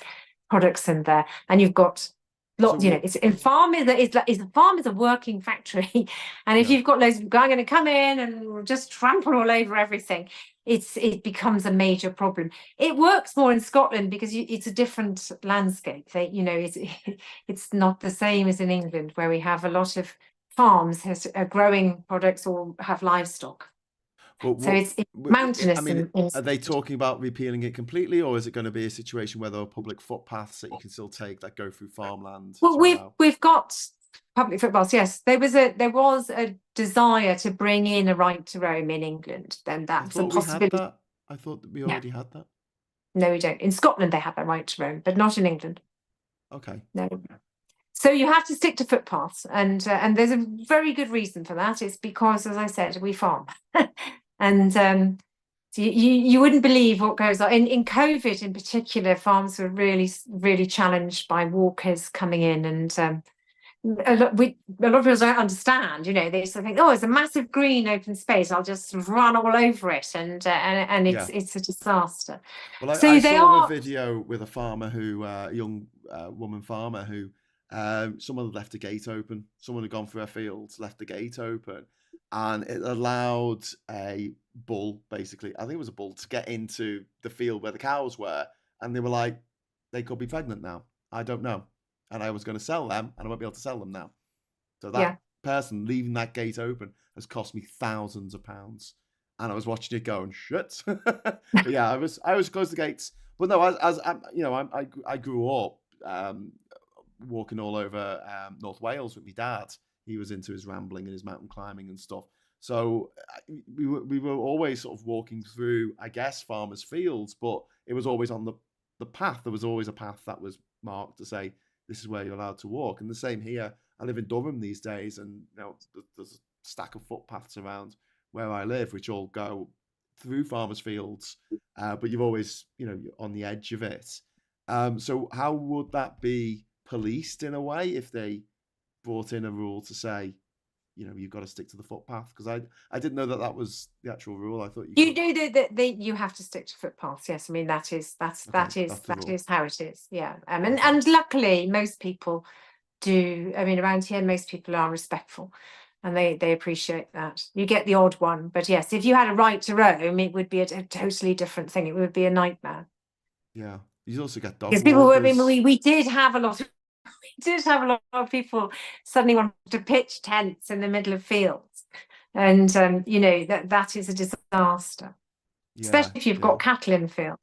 products in there, and you've got lots. A farm is a working factory, and if you've got loads of people going to come in and just trample all over everything, it becomes a major problem. It works more in Scotland because it's a different landscape. It's not the same as in England, where we have a lot of farms are growing products or have livestock. But so it's mountainous. I mean, are they talking about repealing it completely, or is it going to be a situation where there are public footpaths that you can still take that go through farmland? Well, we've got public footpaths. Yes, there was a desire to bring in a right to roam in England. Then that's a possibility. I thought that we already had that. No, we don't. In Scotland, they have a right to roam, but not in England. Okay. No. So you have to stick to footpaths, and there's a very good reason for that. It's because, as I said, we farm. And so you wouldn't believe what goes on. In COVID in particular, farms were really, really challenged by walkers coming in, and a lot of people don't understand. They sort of think, oh, it's a massive green open space, I'll just run all over it, and it's a disaster. Well, I saw a video with a farmer a young woman farmer who someone had left a gate open. Someone had gone through her fields, left the gate open, and it allowed a bull, basically, I think it was a bull, to get into the field where the cows were. And they were like, they could be pregnant now. I don't know. And I was going to sell them, and I won't be able to sell them now. So that person leaving that gate open has cost me thousands of pounds. And I was watching it going, shit. But yeah, I was close to the gates. But no, I grew up walking all over North Wales with my dad. He was into his rambling and his mountain climbing and stuff. So we were always sort of walking through, I guess, farmers' fields, but it was always on the path. There was always a path that was marked to say, this is where you're allowed to walk. And the same here. I live in Durham these days, and there's a stack of footpaths around where I live, which all go through farmers' fields, but you're always, you're on the edge of it. So how would that be policed in a way if they brought in a rule to say, you've got to stick to the footpath? Because I didn't know that was the actual rule. I thought you do that. You have to stick to footpaths. Yes, I mean that is how it is. Yeah, and luckily most people do. I mean, around here most people are respectful, and they appreciate that. You get the odd one, but yes, if you had a right to roam, it would be a totally different thing. It would be a nightmare. Yeah, you also get dog because people were. I mean, we did have a lot of. We did have a lot of people suddenly want to pitch tents in the middle of fields, and that is a disaster, especially if you've got cattle in the field.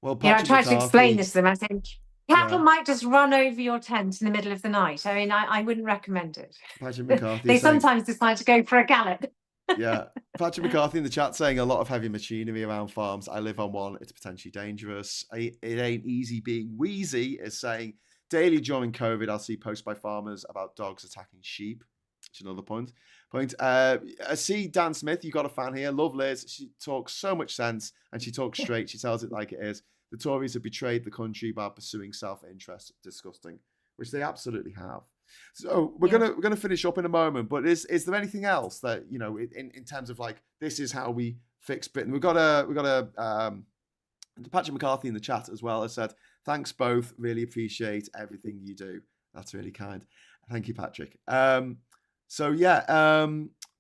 Well, You know, I Patrick tried to explain McCarthy, this to them. I said, cattle yeah, might just run over your tent in the middle of the night. I mean, I wouldn't recommend it. Patrick McCarthy They is saying, sometimes decide to go for a gallop. yeah, Patrick McCarthy in the chat saying a lot of heavy machinery around farms. I live on one. It's potentially dangerous. It ain't easy being wheezy is saying daily during COVID, I'll see posts by farmers about dogs attacking sheep. Which is another point. I see Dan Smith. You got a fan here. Love Liz. She talks so much sense and she talks straight. She tells it like it is. The Tories have betrayed the country by pursuing self-interest. Disgusting, which they absolutely have. So we're gonna finish up in a moment, but is there anything else that, you know, in terms of like, this is how we fix Britain? We've got Patrick McCarthy in the chat as well has said, thanks both, really appreciate everything you do. That's really kind. Thank you, Patrick. So yeah,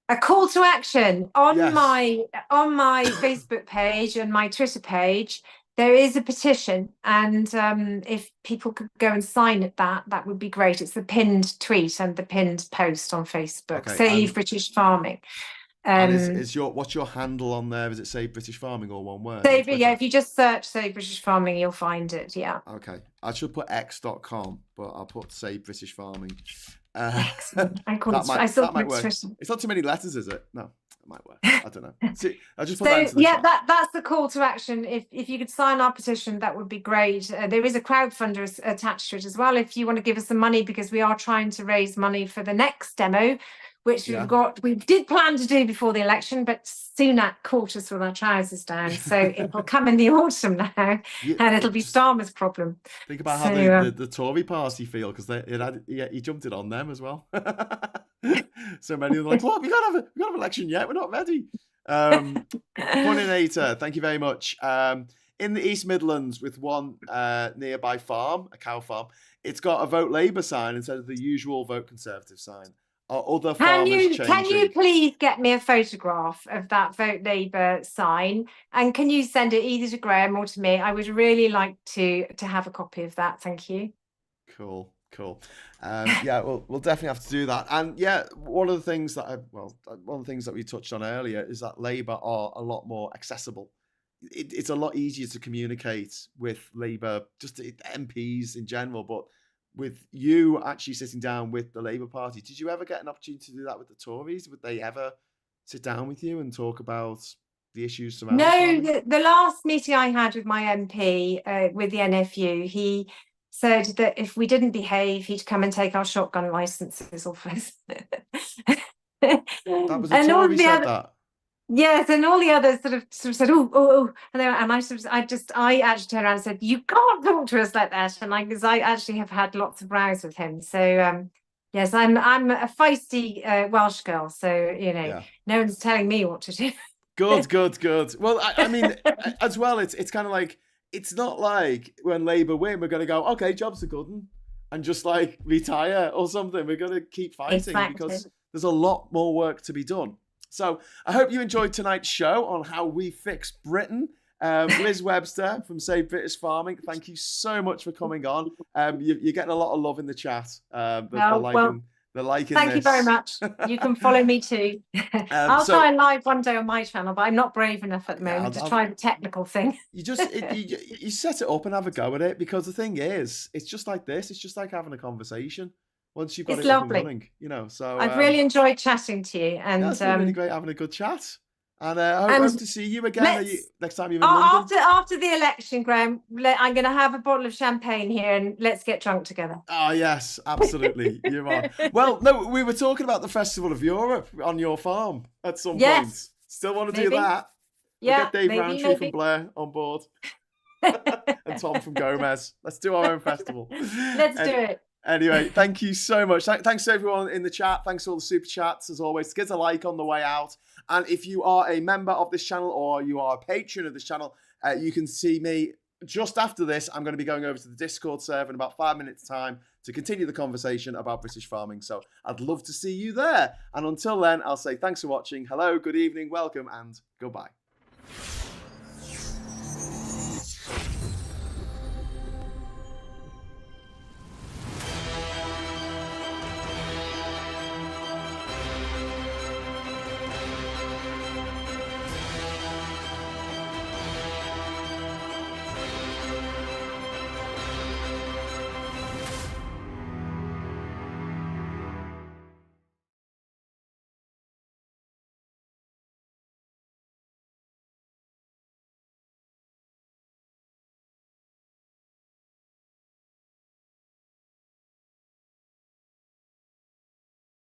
a call to action on yes. my Facebook page and my Twitter page. There is a petition, and if people could go and sign at that would be great. It's the pinned tweet and the pinned post on Facebook. Okay, Save British Farming. And what's your handle on there? Is it Save British Farming or one word? Yeah, if you just search Save British Farming, you'll find it. Yeah. Okay, I should put x.com, but I'll put Save British Farming. Excellent. I might work. It's not too many letters, is it? No, it might work. I don't know. See, I just put that into the chat. That's the call to action. If you could sign our petition, that would be great. There is a crowdfunder attached to it as well. If you want to give us some money, because we are trying to raise money for the next demo, which we did plan to do before the election, but Sunak caught us with our trousers down. So it will come in the autumn now, and it'll be Starmer's problem. Think about how the Tory party feel, because he jumped it on them as well. So many of them are like, what? We can't have an election yet. We're not ready. Puninator, thank you very much. In the East Midlands, with one nearby farm, a cow farm, it's got a vote Labour sign instead of the usual vote Conservative sign. Other can you please get me a photograph of that vote Labour sign, and can you send it either to Graham or to me? I would really like to have a copy of that. Thank you. Cool. Yeah, we'll definitely have to do that. And yeah, one of the things that we touched on earlier is that Labour are a lot more accessible. It's a lot easier to communicate with Labour, just MPs in general, but with you actually sitting down with the Labour Party, did you ever get an opportunity to do that with the Tories? Would they ever sit down with you and talk about the issues surrounding? No, the last meeting I had with my MP with the NFU, he said that if we didn't behave, he'd come and take our shotgun licenses off us. That was a Tory said that. Yes, and all the others sort of said, oh, and I actually turned around and said, you can't talk to us like that, and because I actually have had lots of rows with him. So yes, I'm a feisty Welsh girl, so no one's telling me what to do. Good. Well, I mean, as well, it's kind of like, it's not like when Labour win, we're going to go, okay, jobs are good, and just like retire or something. We're going to keep fighting because there's a lot more work to be done. So I hope you enjoyed tonight's show on how we fix Britain. Liz Webster from Save British Farming, thank you so much for coming on. You're getting a lot of love in the chat. They're liking Thank you very much. You can follow me too. I'll try and live one day on my channel, but I'm not brave enough at the moment to try the technical thing. You set it up and have a go at it, because the thing is, it's just like this. It's just like having a conversation. Once you've got it up and running, so I've really enjoyed chatting to you, and it's been really great having a good chat. And I hope to see you again next time you're in London. After the election, Graham, I'm going to have a bottle of champagne here, and let's get drunk together. Oh yes, absolutely, you are. Well, no, we were talking about the Festival of Europe on your farm at some point. Still want to do that? Yeah, we'll get Dave Roundtree from Blair on board, and Tom from Gomez. Let's do our own festival. Let's do it. Anyway, thank you so much. Thanks to everyone in the chat. Thanks to all the super chats, as always. Give us a like on the way out. And if you are a member of this channel or you are a patron of this channel, you can see me just after this. I'm going to be going over to the Discord server in about 5 minutes' time to continue the conversation about British farming. So I'd love to see you there. And until then, I'll say thanks for watching. Hello, good evening, welcome, and goodbye.